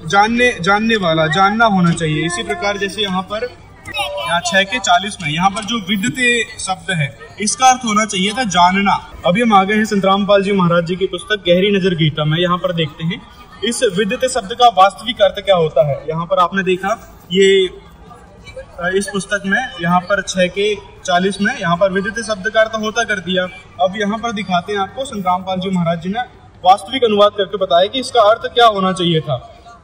जानने वाला, जानना होना चाहिए। इसी प्रकार जैसे यहाँ पर यहाँ 6 के 40 में यहाँ पर जो विद्यते शब्द है इसका अर्थ होना चाहिए था जानना। अभी हम आ गए हैं संत रामपाल जी महाराज जी की पुस्तक गहरी नजर गीता में। यहाँ पर देखते हैं इस विद्यते शब्द का वास्तविक अर्थ क्या होता है। यहाँ पर आपने देखा ये इस पुस्तक में यहाँ पर 6 के 40 में यहाँ पर विद्यते शब्द का अर्थ होता कर दिया। अब यहाँ पर दिखाते हैं आपको संत रामपाल जी महाराज जी ने वास्तविक अनुवाद करके बताया कि इसका अर्थ क्या होना चाहिए था।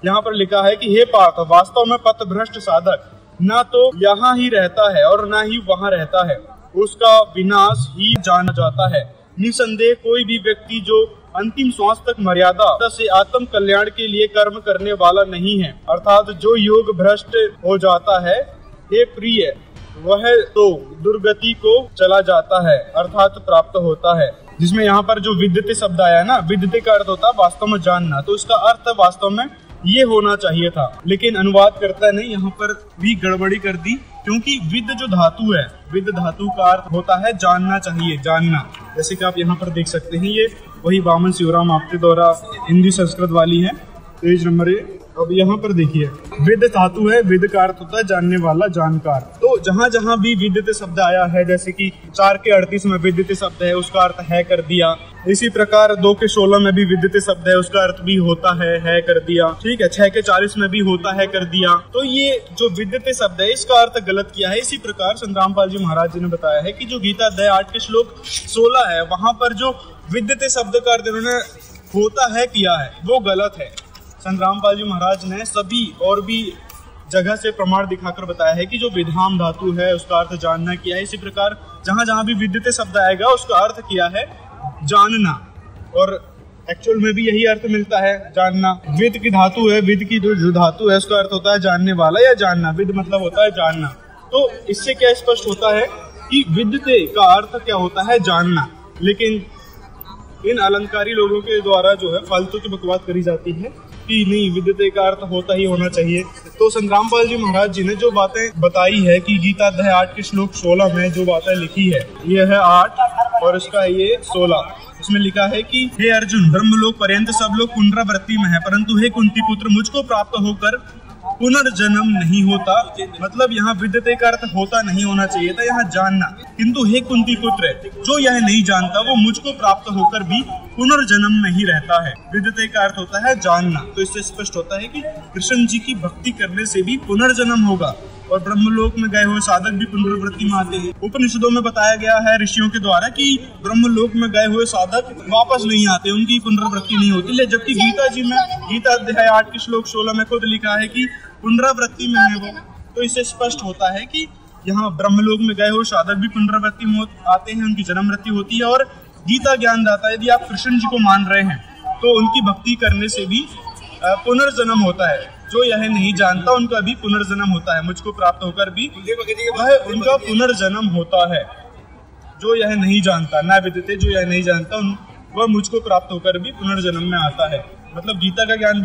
यहाँ पर लिखा है कि हे पार्थ, वास्तव में पथभ्रष्ट साधक ना तो यहाँ ही रहता है और ना ही वहाँ रहता है, उसका विनाश ही जाना जाता है। निसंदेह कोई भी व्यक्ति जो अंतिम श्वास तक मर्यादा से आत्म कल्याण के लिए कर्म करने वाला नहीं है, अर्थात जो योग भ्रष्ट हो जाता है, हे प्रिय, वह तो दुर्गति को चला जाता है अर्थात प्राप्त होता है। जिसमें यहाँ पर जो विद्यते शब्द आया है ना, विद्यते का अर्थ होता है वास्तव में जानना, तो इसका अर्थ वास्तव में ये होना चाहिए था। लेकिन अनुवाद करता नहीं यहाँ पर भी गड़बड़ी कर दी, क्योंकि विद जो धातु है, विद धातु का अर्थ होता है जानना चाहिए, जानना। जैसे कि आप यहाँ पर देख सकते हैं, ये वही वामन शिवराम आपके द्वारा हिंदी संस्कृत वाली है, पेज नंबर 1। अब यहाँ पर देखिए विद धातु है, विद का अर्थ होता है जानने वाला, जानकार। तो जहाँ जहाँ भी विद्यते शब्द आया है, जैसे कि 4 के 38 में विद्यते शब्द है, उसका अर्थ है कर दिया। इसी प्रकार 2 के 16 में भी विद्यते शब्द है, उसका अर्थ भी होता है कर दिया। ठीक है, 6 के 40 में भी होता है कर दिया। तो ये जो विद्यते शब्द है इसका अर्थ गलत किया है। इसी प्रकार संत रामपाल जी महाराज जी ने बताया है कि जो गीता अध्याय 8 के श्लोक 16 है, वहां पर जो विद्यते शब्द का अर्थ इन्होंने होता है किया है वो गलत है। संत रामपाल जी महाराज ने सभी और भी जगह से प्रमाण दिखाकर बताया है कि जो विधाम धातु है उसका अर्थ जानना किया है। इसी प्रकार जहां जहां भी विद्यते शब्द आएगा उसका अर्थ किया है जानना, और एक्चुअल में भी यही अर्थ मिलता है, जानना। विद की धातु है, विद की जो धातु है उसका अर्थ होता है जानने वाला या जानना, विद मतलब होता है जानना। तो इससे क्या स्पष्ट होता है कि विद्यते का अर्थ क्या होता है, जानना। लेकिन इन अलंकारी लोगों के द्वारा जो है फालतू की बकवास करी जाती है कि नहीं, विद्यते का अर्थ होता ही होना चाहिए। तो संत रामपाल जी महाराज जी ने जो बातें बताई है कि गीता अध्याय 8 के श्लोक 16 में जो बातें लिखी है, ये है 8 और इसका ये 16। इसमें लिखा है कि हे अर्जुन, ब्रह्मलोक पर्यंत सब लोग पुनरावृत्ति में है, परंतु हे कुंती पुत्र, मुझको प्राप्त होकर पुनर्जन्म नहीं होता। मतलब यहाँ विद्यते का अर्थ होता नहीं होना चाहिए था, यहाँ जानना। किंतु हे कुंती पुत्र, जो यह नहीं जानता वो मुझको प्राप्त होकर भी पुनर्जन्म में ही रहता है। विद्यते का अर्थ होता है जानना। तो इससे स्पष्ट होता है कि कृष्ण जी की भक्ति करने से भी पुनर्जन्म होगा, और ब्रह्मलोक में गए हुए साधक भी पुनरावृत्ति में आते हैं। उपनिषदों में बताया गया है ऋषियों के द्वारा कि ब्रह्मलोक में गए हुए साधक वापस नहीं आते, उनकी पुनरावृत्ति नहीं होती। जबकि गीता जी में गीता अध्याय 8 के श्लोक 16 में खुद लिखा है कि पुनरावृत्ति में है वो। तो इससे स्पष्ट होता है कि यहाँ ब्रह्मलोक में गए हुए साधक भी पुनरावृत्ति में आते हैं, उनकी जन्म मृत्यु होती है। और गीता ज्ञानदाता, यदि आप कृष्ण जी को मान रहे हैं तो उनकी भक्ति करने से भी पुनर्जन्म होता है। जो यह नहीं जानता उनका भी पुनर्जन्म होता है, मुझको प्राप्त होकर भी वह उनका पुनर्जन्म होता है। जो यह नहीं जानता, ना विदिते, जो यह नहीं जानता वह मुझको प्राप्त होकर भी पुनर्जन्म में आता है। मतलब गीता का ज्ञान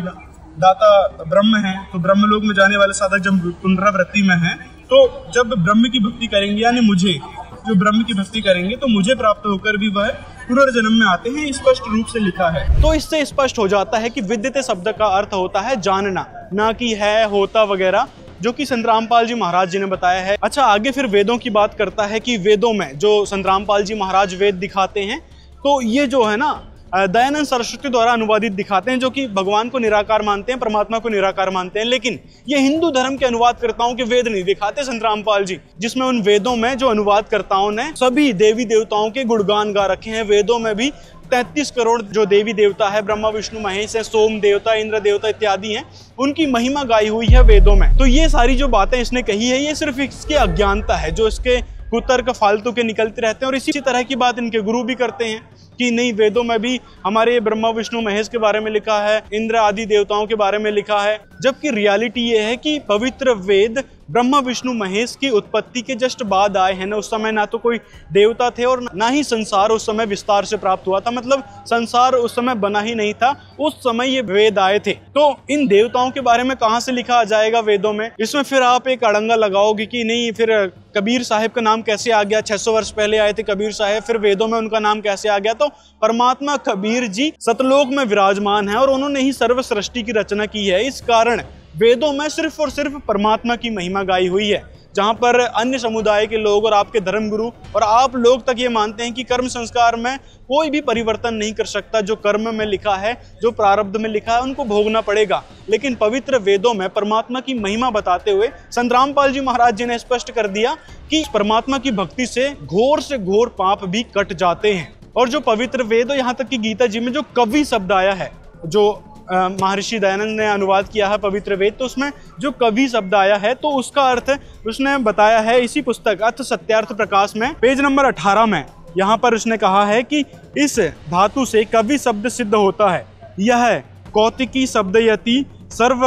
दाता ब्रह्म है, तो ब्रह्मलोक में जाने वाले साधक जब पुनरावृत्ति में है, तो जब ब्रह्म की भक्ति करेंगे, यानी मुझे जो ब्रह्म की भक्ति करेंगे, तो मुझे प्राप्त होकर भी वह पुनर्जन्म में आते हैं। स्पष्ट रूप से लिखा है। तो इससे स्पष्ट हो जाता है कि विद्यते शब्द का अर्थ होता है जानना, ना कि है, होता वगैरह, जो कि संत रामपाल जी महाराज जी ने बताया है। अच्छा, आगे फिर वेदों की बात करता है कि वेदों में जो संत रामपाल जी महाराज वेद दिखाते हैं, तो ये जो है ना दयानंद सरस्वती द्वारा अनुवादित दिखाते हैं, जो कि भगवान को निराकार मानते हैं, परमात्मा को निराकार मानते हैं। लेकिन ये हिंदू धर्म के अनुवादकर्ताओं के वेद नहीं दिखाते संत रामपाल जी, जिसमें उन वेदों में जो अनुवादकर्ताओं ने सभी देवी देवताओं के गुणगान गा रखे हैं। वेदों में भी 33 करोड़ जो देवी देवता है, ब्रह्मा विष्णु महेश है, सोम देवता, इंद्र देवता इत्यादि हैं, उनकी महिमा गाई हुई है वेदों में। तो ये सारी जो बातें इसने कही है, ये सिर्फ इसकी अज्ञानता है, जो इसके कुतर्क फालतू के निकलते रहते हैं। और इसी तरह की बात इनके गुरु भी करते हैं कि नहीं, वेदों में भी हमारे ब्रह्मा विष्णु महेश के बारे में लिखा है, इंद्र आदि देवताओं के बारे में लिखा है। जबकि रियलिटी ये है कि पवित्र वेद ब्रह्मा विष्णु महेश की उत्पत्ति के जस्ट बाद आए हैं ना। उस समय ना तो कोई देवता थे और ना ही संसार उस समय विस्तार से प्राप्त हुआ था, मतलब संसार उस समय बना ही नहीं था, उस समय ये वेद आए थे। तो इन देवताओं के बारे में कहाँ से लिखा आ जाएगा वेदों में? इसमें फिर आप एक अड़ंगा लगाओगे कि नहीं, फिर कबीर साहिब का नाम कैसे आ गया? 600 वर्ष पहले आए थे कबीर साहिब, फिर वेदों में उनका नाम कैसे आ गया? तो परमात्मा कबीर जी सतलोक में विराजमान है और उन्होंने ही सर्व सृष्टि की रचना की है। इस कारण वेदों में सिर्फ और सिर्फ परमात्मा की महिमा गाई हुई है। जहाँ पर अन्य समुदाय के लोग और आपके धर्मगुरु और आप लोग तक ये मानते हैं कि कर्म संस्कार में कोई भी परिवर्तन नहीं कर सकता। जो कर्म में लिखा है, जो प्रारब्ध में लिखा है, उनको भोगना पड़ेगा। लेकिन पवित्र वेदों में परमात्मा की महिमा बताते हुए संत रामपाल जी महाराज जी ने स्पष्ट कर दिया कि परमात्मा की भक्ति से घोर पाप भी कट जाते हैं। और जो पवित्र वेद, यहाँ तक कि गीता जी में जो कवि शब्द आया है, जो महर्षि दयानंद ने अनुवाद किया है पवित्र वेद, तो उसमें जो कवि शब्द आया है तो उसका अर्थ उसने बताया है इसी पुस्तक अर्थ सत्यार्थ प्रकाश में पेज नंबर 18 में। यहाँ पर उसने कहा है कि इस धातु से कवि शब्द सिद्ध होता है। यह कौतिकी शब्दयति सर्व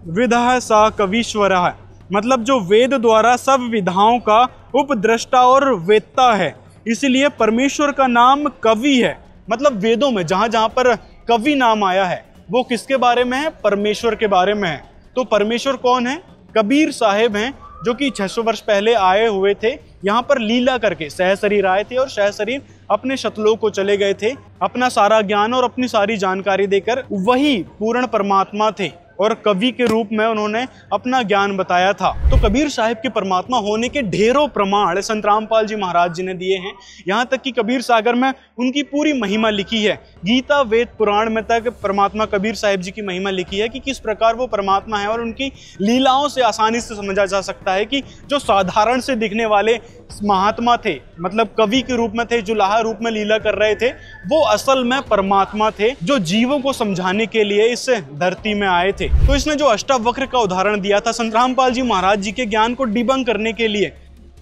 विधा सा कवीश्वर है, मतलब जो वेद द्वारा सब विधाओं का उपद्रष्टा और वेत्ता है, इसलिए परमेश्वर का नाम कवि है। मतलब वेदों में जहाँ जहाँ पर कवि नाम आया है वो किसके बारे में है? परमेश्वर के बारे में है। तो परमेश्वर कौन है? कबीर साहेब हैं, जो कि 600 वर्ष पहले आए हुए थे, यहाँ पर लीला करके सहशरीर आए थे और सहशरीर अपने शतलोक को चले गए थे। अपना सारा ज्ञान और अपनी सारी जानकारी देकर वही पूर्ण परमात्मा थे और कवि के रूप में उन्होंने अपना ज्ञान बताया था। तो कबीर साहिब के परमात्मा होने के ढेरों प्रमाण संत रामपाल जी महाराज जी ने दिए हैं। यहाँ तक कि कबीर सागर में उनकी पूरी महिमा लिखी है। गीता वेद पुराण में तक परमात्मा कबीर साहिब जी की महिमा लिखी है कि किस प्रकार वो परमात्मा है। और उनकी लीलाओं से आसानी से समझा जा सकता है कि जो साधारण से दिखने वाले महात्मा थे, मतलब कवि के रूप में थे, जुलाहा रूप में लीला कर रहे थे, वो असल में परमात्मा थे जो जीवों को समझाने के लिए इस धरती में आए थे। तो इसने जो अष्टावक्र का उदाहरण दिया था संत रामपाल जी महाराज जी के ज्ञान को डिबंक करने के लिए,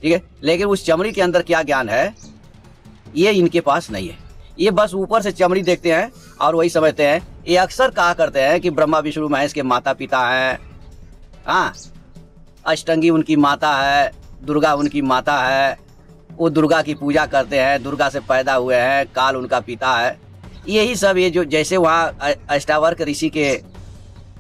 ठीक है, लेकिन उस चमड़ी के अंदर क्या ज्ञान है ये इनके पास नहीं है। ये बस ऊपर से चमड़ी देखते हैं और वही समझते हैं। ये अक्सर कहा करते हैं कि ब्रह्मा विष्णु महेश के माता पिता हैं, हाँ, अष्टंगी उनकी माता है, दुर्गा उनकी माता है, वो दुर्गा की पूजा करते हैं, दुर्गा से पैदा हुए हैं, काल उनका पिता है। यही सब ये जो जैसे वहाँ अष्टावक्र ऋषि के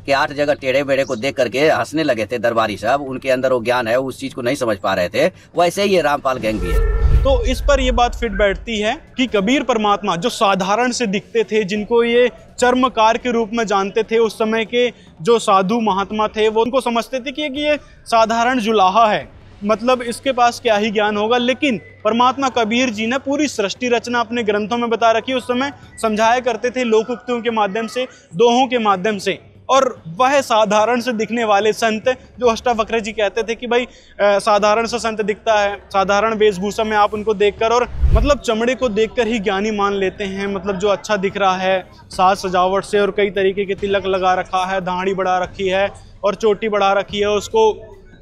8 जगह टेढ़े बेढ़े को देख करके हंसने लगे थे दरबारी साहब, उनके अंदर वो ज्ञान है, उस चीज को नहीं समझ पा रहे थे, वैसे ही ये रामपाल गैंग भी है। तो इस पर ये बात फिट बैठती है कि कबीर परमात्मा जो साधारण से दिखते थे, जिनको ये चर्मकार के रूप में जानते थे, उस समय के जो साधु महात्मा थे वो उनको समझते थे कि ये साधारण जुलाहा है, मतलब इसके पास क्या ही ज्ञान होगा। लेकिन परमात्मा कबीर जी ने पूरी सृष्टि रचना अपने ग्रंथों में बता रखी। उस समय समझाया करते थे लोकोक्तियों के माध्यम से, दोहों के माध्यम से। और वह साधारण से दिखने वाले संत, जो अष्टावक्र जी कहते थे कि भाई साधारण सा संत दिखता है, साधारण वेशभूषा में आप उनको देखकर और मतलब चमड़े को देखकर ही ज्ञानी मान लेते हैं, मतलब जो अच्छा दिख रहा है साज सजावट से और कई तरीके के तिलक लगा रखा है, दाढ़ी बढ़ा रखी है और चोटी बढ़ा रखी है, उसको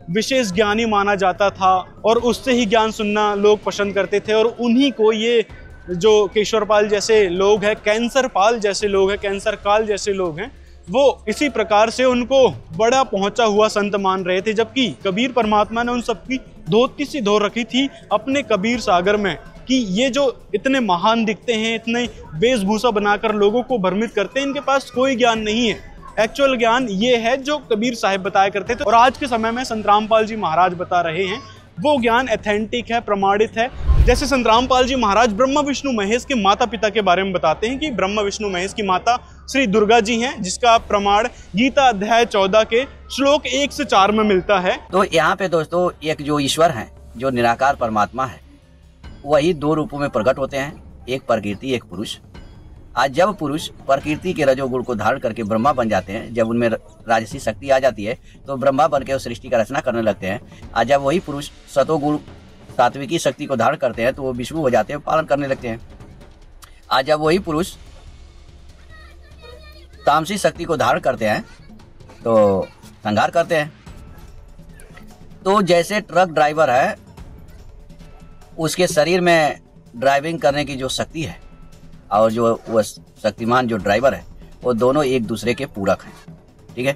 विशेष ज्ञानी माना जाता था और उससे ही ज्ञान सुनना लोग पसंद करते थे। और उन्हीं को ये जो केशवरपाल जैसे लोग हैं, कैंसर पाल जैसे लोग हैं, कैंसर काल जैसे लोग हैं, वो इसी प्रकार से उनको बड़ा पहुंचा हुआ संत मान रहे थे। जबकि कबीर परमात्मा ने उन सबकी धोती सी धो रखी थी अपने कबीर सागर में कि ये जो इतने महान दिखते हैं, इतने वेशभूषा बनाकर लोगों को भ्रमित करते हैं, इनके पास कोई ज्ञान नहीं है। एक्चुअल ज्ञान ये है जो कबीर साहिब बताया करते थे और आज के समय में संत रामपाल जी महाराज बता रहे हैं, वो ज्ञान एथेंटिक है, प्रमाणित है। जैसे संत रामपाल जी महाराज ब्रह्मा विष्णु महेश के माता पिता के बारे में बताते हैं कि ब्रह्मा विष्णु महेश की माता श्री दुर्गा जी हैं, जिसका प्रमाण गीता अध्याय 14 के श्लोक 1 से 4 में मिलता है। तो यहाँ पे दोस्तों एक जो ईश्वर है, जो निराकार परमात्मा है, वही 2 रूपों में प्रकट होते हैं, एक प्रकृति एक पुरुष। आज जब पुरुष प्रकृति के रजोगुण को धारण करके ब्रह्मा बन जाते हैं, जब उनमें राजसी शक्ति आ जाती है तो ब्रह्मा बन के उस सृष्टि का रचना करने लगते हैं। आज जब वही पुरुष सतोगुण सात्विकी शक्ति को धारण करते हैं तो वो विष्णु हो जाते हैं, पालन करने लगते हैं। आज जब वही पुरुष तामसी शक्ति को धारण करते हैं तो संहार करते हैं। तो जैसे ट्रक ड्राइवर है, उसके शरीर में ड्राइविंग करने की जो शक्ति है और जो वह शक्तिमान जो ड्राइवर है, वो दोनों एक दूसरे के पूरक हैं, ठीक है,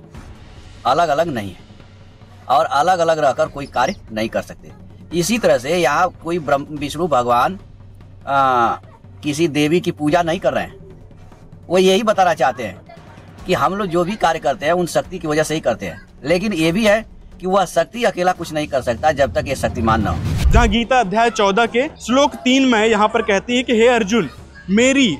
अलग अलग नहीं है और अलग अलग रहकर कोई कार्य नहीं कर सकते। इसी तरह से यहाँ कोई विष्णु भगवान किसी देवी की पूजा नहीं कर रहे हैं, वो यही बताना चाहते हैं कि हम लोग जो भी कार्य करते हैं उन शक्ति की वजह से ही करते हैं। लेकिन ये भी है कि वह शक्ति अकेला कुछ नहीं कर सकता जब तक ये शक्तिमान ना हो। जहाँ गीता अध्याय 14 के श्लोक 3 में यहाँ पर कहती है कि हे अर्जुन, मेरी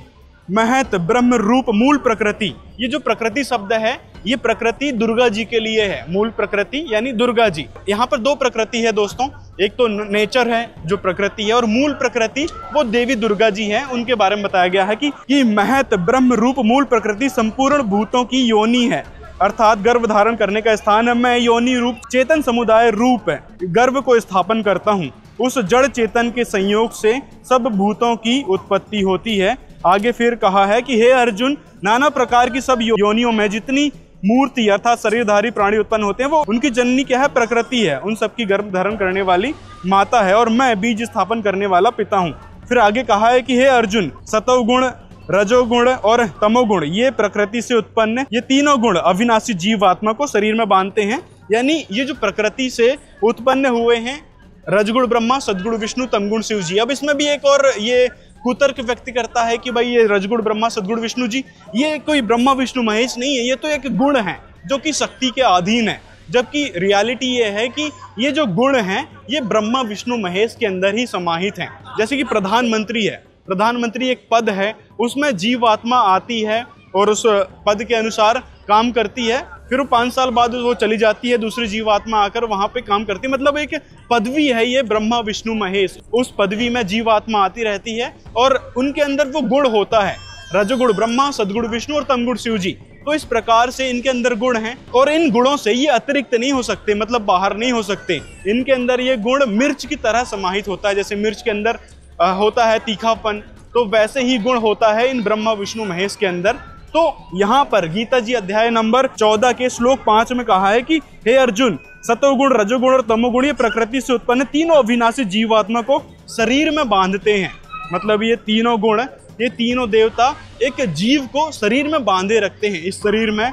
महत ब्रह्म रूप मूल प्रकृति, ये जो प्रकृति शब्द है ये प्रकृति दुर्गा जी के लिए है, मूल प्रकृति यानी दुर्गा जी। यहाँ पर दो प्रकृति है दोस्तों, एक तो नेचर है जो प्रकृति है, और मूल प्रकृति वो देवी दुर्गा जी हैं। उनके बारे में बताया गया है कि महत ब्रह्म रूप मूल प्रकृति संपूर्ण भूतों की योनि है, अर्थात गर्भ धारण करने का स्थान है। मैं योनि रूप चेतन समुदाय रूप है, गर्भ को स्थापन करता हूँ। उस जड़ चेतन के संयोग से सब भूतों की उत्पत्ति होती है। आगे फिर कहा है कि हे अर्जुन, नाना प्रकार की सब योनियों में जितनी मूर्ति अर्थात शरीरधारी प्राणी उत्पन्न होते हैं, वो उनकी जननी क्या है? प्रकृति है, उन सबकी गर्भ धारण करने वाली माता है, और मैं बीज स्थापन करने वाला पिता हूँ। फिर आगे कहा है कि हे अर्जुन, सतोगुण, रजोगुण और तमोगुण ये प्रकृति से उत्पन्न ये तीनों गुण अविनाशी जीवात्मा को शरीर में बांधते हैं। यानी ये जो प्रकृति से उत्पन्न हुए हैं, रजगुण ब्रह्मा, सदगुण विष्णु, तमगुण शिव जी। अब इसमें भी एक और ये कुतर्क व्यक्त करता है कि भाई ये रजगुण ब्रह्मा, सदगुण विष्णु जी ये कोई ब्रह्मा विष्णु महेश नहीं है, ये तो एक गुण है जो कि शक्ति के अधीन है। जबकि रियलिटी ये है कि ये जो गुण हैं ये ब्रह्मा विष्णु महेश के अंदर ही समाहित हैं। जैसे कि प्रधानमंत्री है, प्रधानमंत्री एक पद है, उसमें जीवात्मा आती है और उस पद के अनुसार काम करती है, फिर वो 5 साल बाद वो चली जाती है, दूसरी जीवात्मा आकर वहां पे काम करती है। मतलब एक पदवी है ये ब्रह्मा विष्णु महेश, उस पदवी में जीवात्मा आती रहती है और उनके अंदर वो गुण होता है, रजोगुण ब्रह्मा, सदगुण विष्णु और तमगुण शिव जी। तो इस प्रकार से इनके अंदर गुण हैं और इन गुणों से ये अतिरिक्त नहीं हो सकते, मतलब बाहर नहीं हो सकते। इनके अंदर ये गुण मिर्च की तरह समाहित होता है, जैसे मिर्च के अंदर होता है तीखापन, तो वैसे ही गुण होता है इन ब्रह्मा विष्णु महेश के अंदर। तो यहाँ पर गीता जी अध्याय नंबर 14 के श्लोक 5 में कहा है कि हे अर्जुन, सतोगुण, रजोगुण और तमोगुण ये प्रकृति से उत्पन्न तीनों अविनाशी जीवात्मा को शरीर में बांधते हैं। मतलब ये तीनों गुण, ये तीनों देवता एक जीव को शरीर में बांधे रखते हैं। इस शरीर में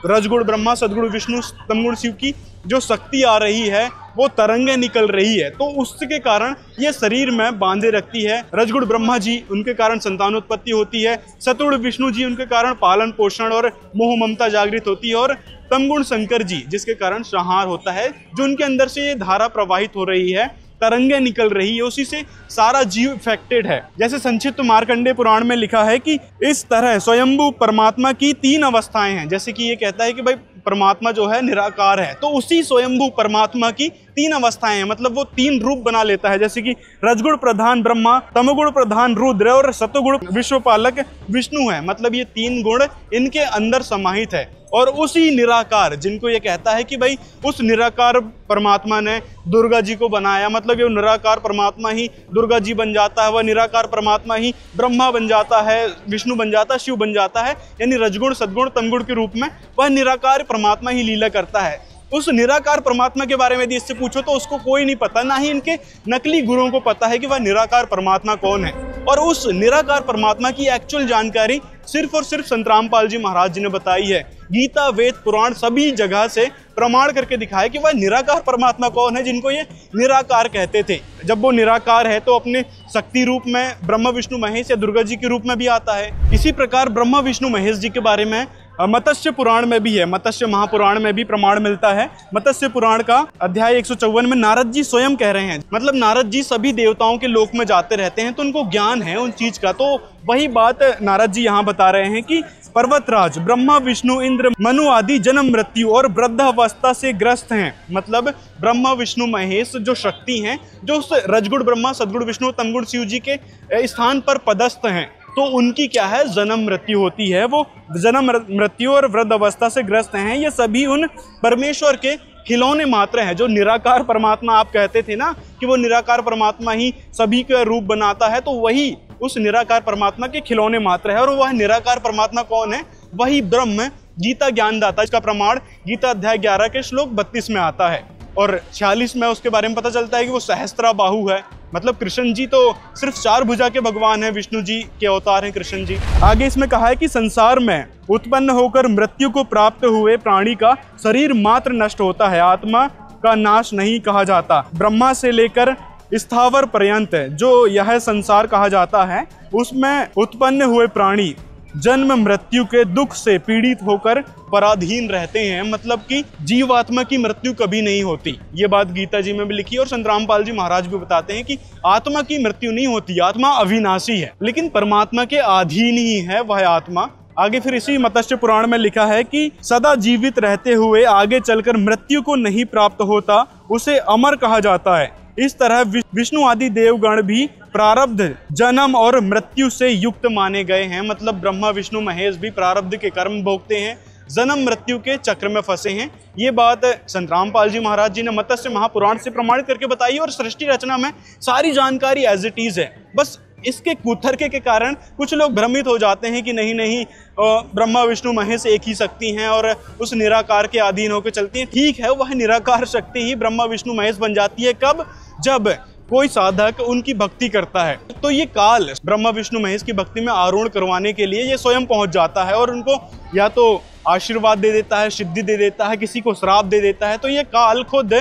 रजगुण ब्रह्मा, सदगुण विष्णु, तमगुण शिव की जो शक्ति आ रही है, वो तरंगे निकल रही है, तो उसके कारण ये शरीर में बांधे रखती है। रजगुण ब्रह्मा जी, उनके कारण संतानोत्पत्ति होती है। सतगुण विष्णु जी, उनके कारण पालन पोषण और मोह ममता जागृत होती है। और तमगुण शंकर जी, जिसके कारण संहार होता है, जो उनके अंदर से ये धारा प्रवाहित हो रही है, तरंगे निकल रही है, उसी से सारा जीव इफेक्टेड है। जैसे संक्षिप्त मार्कंडेय पुराण में लिखा है कि इस तरह स्वयंभू परमात्मा की 3 अवस्थाएं हैं। जैसे कि ये कहता है कि भाई परमात्मा जो है निराकार है, तो उसी स्वयंभू परमात्मा की 3 अवस्थाएं हैं, मतलब वो 3 रूप बना लेता है। जैसे कि रजगुण प्रधान ब्रह्मा, तमोगुण प्रधान रुद्र और सतोगुण विश्वपालक विष्णु है। मतलब ये 3 गुण इनके अंदर समाहित है। और उसी निराकार, जिनको ये कहता है कि भाई उस निराकार परमात्मा ने दुर्गा जी को बनाया, मतलब ये निराकार परमात्मा ही दुर्गा जी बन जाता है, वह निराकार परमात्मा ही ब्रह्मा बन जाता है, विष्णु बन जाता है, शिव बन जाता है। यानी रजगुण, सद्गुण, तमगुण के रूप में वह निराकार परमात्मा ही लीला करता है। उस निराकार परमात्मा के बारे में यदि इससे पूछो तो उसको कोई नहीं पता, ना ही इनके नकली गुरुओं को पता है कि वह निराकार परमात्मा कौन है। और उस निराकार परमात्मा की एक्चुअल जानकारी सिर्फ और सिर्फ संत रामपाल जी महाराज जी ने बताई है। गीता, वेद, पुराण सभी जगह से प्रमाण करके दिखाया कि वह निराकार परमात्मा कौन है, जिनको ये निराकार कहते थे। जब वो निराकार है तो अपने शक्ति रूप में ब्रह्मा विष्णु महेश या दुर्गा जी के रूप में भी आता है। इसी प्रकार ब्रह्मा विष्णु महेश जी के बारे में मत्स्य पुराण में भी है, मत्स्य महापुराण में भी प्रमाण मिलता है। मत्स्य पुराण का अध्याय 154 में नारद जी स्वयं कह रहे हैं, मतलब नारद जी सभी देवताओं के लोक में जाते रहते हैं, तो उनको ज्ञान है उन चीज का। तो वही बात नारद जी यहाँ बता रहे हैं कि पर्वतराज ब्रह्मा विष्णु इंद्र मनु आदि जन्म मृत्यु और वृद्धावस्था से ग्रस्त हैं। मतलब ब्रह्मा विष्णु महेश जो शक्ति हैं, जो उस रजगुण ब्रह्मा, सद्गुण विष्णु, तमगुण शिव जी के स्थान पर पदस्थ हैं, तो उनकी क्या है, जन्म मृत्यु होती है। वो जन्म मृत्यु और वृद्ध अवस्था से ग्रस्त हैं। ये सभी उन परमेश्वर के खिलौने मात्र हैं। जो निराकार परमात्मा आप कहते थे ना कि वो निराकार परमात्मा ही सभी का रूप बनाता है, तो वही उस निराकार परमात्मा के खिलौने मात्र है। और वह निराकार परमात्मा कौन है? वही ब्रह्म, गीता ज्ञानदाता। इसका प्रमाण गीता अध्याय 11 के श्लोक 32 में आता है। और 46 में उसके बारे में पता चलता है कि वो सहस्त्रा बाहु है। मतलब कृष्ण जी तो सिर्फ 4 भुजा के भगवान हैं, विष्णु जी के अवतार हैं कृष्ण जी। आगे इसमें कहा है कि संसार में उत्पन्न होकर मृत्यु को प्राप्त हुए प्राणी का शरीर मात्र नष्ट होता है, आत्मा का नाश नहीं कहा जाता। ब्रह्मा से लेकर स्थावर पर्यंत जो यह संसार कहा जाता है, उसमें उत्पन्न हुए प्राणी जन्म मृत्यु के दुख से पीड़ित होकर पराधीन रहते हैं। मतलब कि जीवात्मा की मृत्यु कभी नहीं होती। ये बात गीता जी में भी लिखी और संत रामपाल जी महाराज भी बताते हैं कि आत्मा की मृत्यु नहीं होती, आत्मा अविनाशी है, लेकिन परमात्मा के अधीन ही है वह आत्मा। आगे फिर इसी मत्स्य पुराण में लिखा है कि सदा जीवित रहते हुए आगे चलकर मृत्यु को नहीं प्राप्त होता, उसे अमर कहा जाता है। इस तरह विष्णु आदि देवगण भी प्रारब्ध, जन्म और मृत्यु से युक्त माने गए हैं। मतलब ब्रह्मा विष्णु महेश भी प्रारब्ध के कर्म भोगते हैं, जन्म मृत्यु के चक्र में फंसे हैं। ये बात संत रामपाल जी महाराज जी ने मत्स्य महापुराण से प्रमाणित करके बताई और सृष्टि रचना में सारी जानकारी एज इट इज है। बस इसके कुतर्के के कारण कुछ लोग भ्रमित हो जाते हैं कि नहीं ब्रह्मा विष्णु महेश एक ही शक्ति हैं और उस निराकार के अधीन होकर चलती हैं। ठीक है, वह निराकार शक्ति ही ब्रह्मा विष्णु महेश बन जाती है। कब? जब कोई साधक उनकी भक्ति करता है तो ये काल ब्रह्मा विष्णु महेश की भक्ति में आरूढ़ करवाने के लिए ये स्वयं पहुंच जाता है और उनको या तो आशीर्वाद दे देता है, सिद्धि दे देता है, किसी को श्राप दे देता है। तो ये काल खुद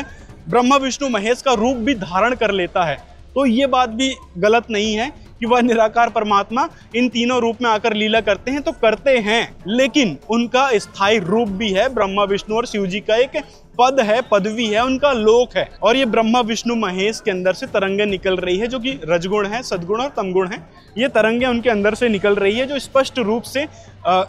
ब्रह्मा विष्णु महेश का रूप भी धारण कर लेता है। तो ये बात भी गलत नहीं है कि वह निराकार परमात्मा इन तीनों रूप में आकर लीला करते हैं, तो करते हैं, लेकिन उनका स्थायी रूप भी है। ब्रह्मा विष्णु और शिव जी का एक पद है, पदवी है, उनका लोक है। और ये ब्रह्मा विष्णु महेश के अंदर से तरंगे निकल रही है, जो कि रजगुण है, सद्गुण और तमगुण है। ये तरंगे उनके अंदर से निकल रही है, जो स्पष्ट रूप से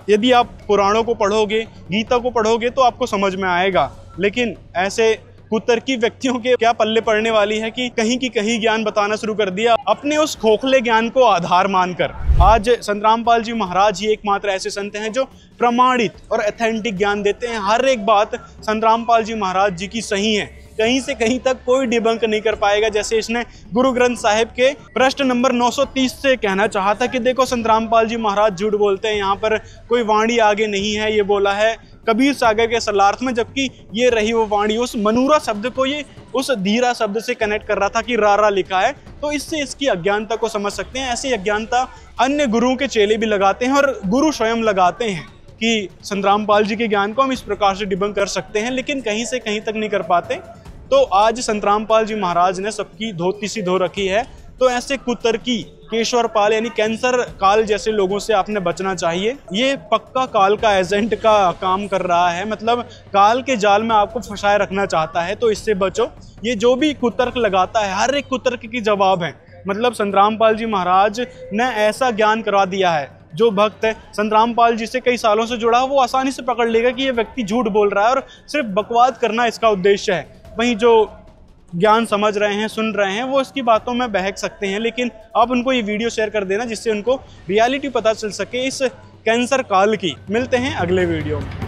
यदि आप पुराणों को पढ़ोगे, गीता को पढ़ोगे तो आपको समझ में आएगा। लेकिन ऐसे कुतर्की व्यक्तियों के क्या पल्ले पड़ने वाली है कि कहीं की कहीं ज्ञान बताना शुरू कर दिया अपने उस खोखले ज्ञान को आधार मानकर। आज संत रामपाल जी महाराज ही एकमात्र ऐसे संत हैं जो प्रमाणित और ऑथेंटिक ज्ञान देते हैं। हर एक बात संत रामपाल जी महाराज जी की सही है, कहीं से कहीं तक कोई डिबंक नहीं कर पाएगा। जैसे इसने गुरु ग्रंथ साहिब के प्रश्न नंबर 930 से कहना चाहा था कि देखो संत रामपाल जी महाराज झूठ बोलते हैं, यहाँ पर कोई वाणी आगे नहीं है, ये बोला है कबीर सागर के सरलार्थ में, जबकि ये रही वो वाणी। उस मनूरा शब्द को ये उस धीरा शब्द से कनेक्ट कर रहा था कि रारा लिखा है। तो इससे इसकी अज्ञानता को समझ सकते हैं। ऐसी अज्ञानता अन्य गुरुओं के चेले भी लगाते हैं और गुरु स्वयं लगाते हैं कि संत रामपाल जी के ज्ञान को हम इस प्रकार से डिबंक कर सकते हैं, लेकिन कहीं से कहीं तक नहीं कर पाते। तो आज संत रामपाल जी महाराज ने सबकी धोती सी धो रखी है। तो ऐसे कुतर्की केशवर पाल यानी कैंसर काल जैसे लोगों से आपने बचना चाहिए। ये पक्का काल का एजेंट का काम कर रहा है, मतलब काल के जाल में आपको फंसाए रखना चाहता है, तो इससे बचो। ये जो भी कुतर्क लगाता है, हर एक कुतर्क की जवाब है। मतलब संत रामपाल जी महाराज ने ऐसा ज्ञान करवा दिया है, जो भक्त है संत रामपाल जी से कई सालों से जुड़ा, वो आसानी से पकड़ लेगा कि ये व्यक्ति झूठ बोल रहा है और सिर्फ बकवाद करना इसका उद्देश्य है। वहीं जो ज्ञान समझ रहे हैं, सुन रहे हैं, वो इसकी बातों में बहक सकते हैं, लेकिन आप उनको ये वीडियो शेयर कर देना जिससे उनको रियलिटी पता चल सके इस कैंसर काल की। मिलते हैं अगले वीडियो में।